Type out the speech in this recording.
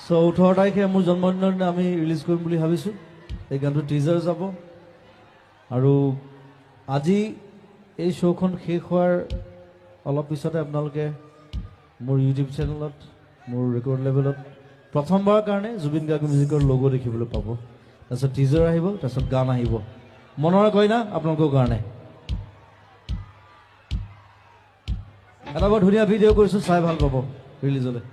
so 18 তাৰিখে মোৰ জন্মদিনত আমি ৰিলিজ কৰিম বুলি ভাবিছোঁ এই গানটো টিজাৰ যাব আৰু আজি এই শ্ব'খন শেষ হোৱাৰ অলপ পিছতে আপোনালোকে মোৰ ইউটিউব চেনেলত মোৰ ৰেকৰ্ড লেভেলত প্ৰথমবাৰৰ কাৰণে জুবিন গাৰ্গ মিউজিকৰ লোগো দেখিবলৈ পাব তাৰপিছত টিজাৰ আহিব তাৰপিছত গান আহিব মনৰে কইনা আপোনালোকৰ কাৰণে এটা বৰ ধুনীয়া ভিডিঅ' কৰিছোঁ চাই ভাল পাব ৰিলিজলৈ